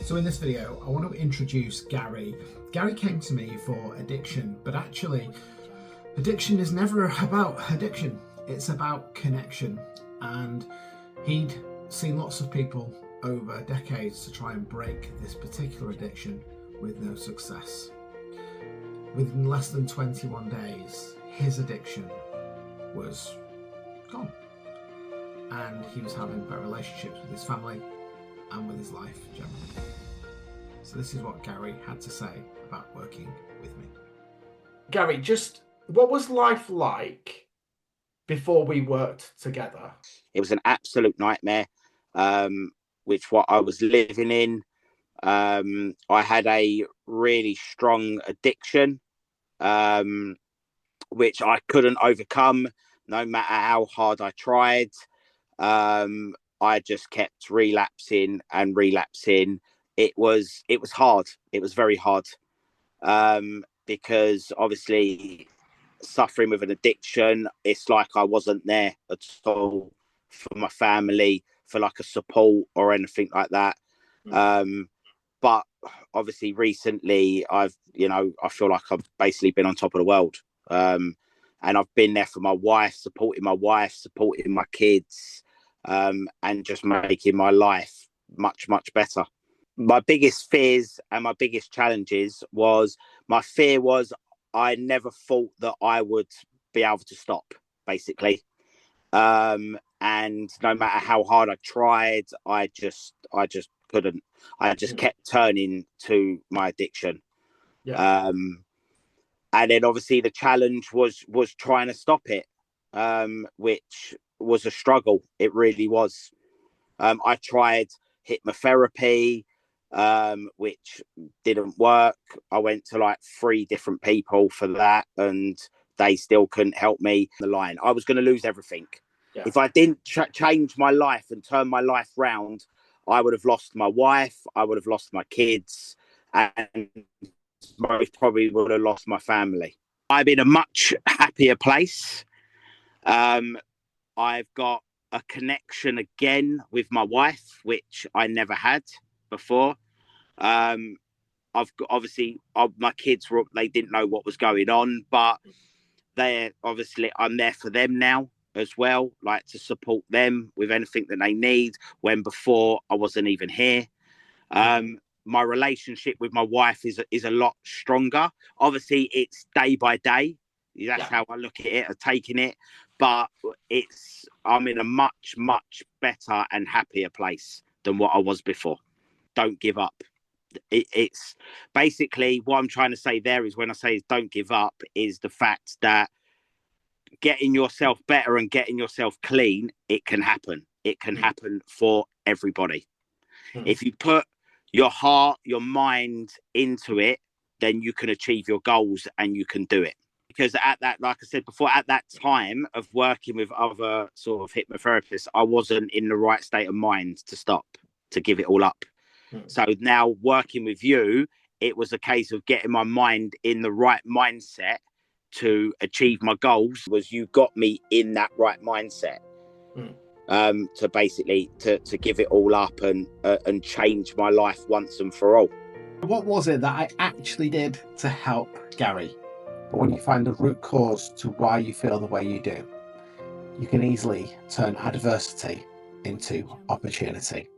So in this video, I want to introduce Gary. Gary came to me for addiction, but actually addiction is never about addiction. It's about connection. And he'd seen lots of people over decades to try and break this particular addiction with no success. Within less than 21 days, his addiction was gone. And he was having better relationships with his family and with his life generally. So this is what Gary had to say about working with me. Gary, just what was life like before we worked together? It was an absolute nightmare, which what I was living in. I had a really strong addiction, which I couldn't overcome no matter how hard I tried. I just kept relapsing and relapsing. It was hard. It was very hard, because obviously suffering with an addiction, it's like I wasn't there at all for my family, for like a support or anything like that. But obviously recently I feel like I've basically been on top of the world. And I've been there for my wife, supporting my kids, and just making my life much, much better. My biggest fears and my biggest challenges was, my fear was I never thought that I would be able to stop, basically. And no matter how hard I tried, I just couldn't. I just kept turning to my addiction. Yeah. And then obviously the challenge was trying to stop it, which was a struggle. It really was. I tried hypnotherapy, which didn't work. I went to like 3 different people for that, and they still couldn't help me. The line, I was going to lose everything. Yeah. If I didn't change my life and turn my life round, I would have lost my wife, I would have lost my kids, and most probably would have lost my family. I'm in a much happier place. I've got a connection again with my wife, which I never had before. I've got, obviously, my kids they didn't know what was going on, but I'm there for them now as well, like to support them with anything that they need, when before I wasn't even here. My relationship with my wife is a lot stronger. Obviously it's day by day. That's how I look at it, or taking it, but I'm in a much, much better and happier place than what I was before. Don't give up. It's basically what I'm trying to say there is, when I say don't give up, is the fact that getting yourself better and getting yourself clean, it can happen. It can happen for everybody. If you put your heart, your mind into it, then you can achieve your goals and you can do it. Because at that, like I said before, at that time of working with other sort of hypnotherapists, I wasn't in the right state of mind to stop, to give it all up. So now working with you, it was a case of getting my mind in the right mindset to achieve my goals. Was you got me in that right mindset, to basically to give it all up and change my life once and for all. What was it that I actually did to help Gary? But when you find the root cause to why you feel the way you do, you can easily turn adversity into opportunity.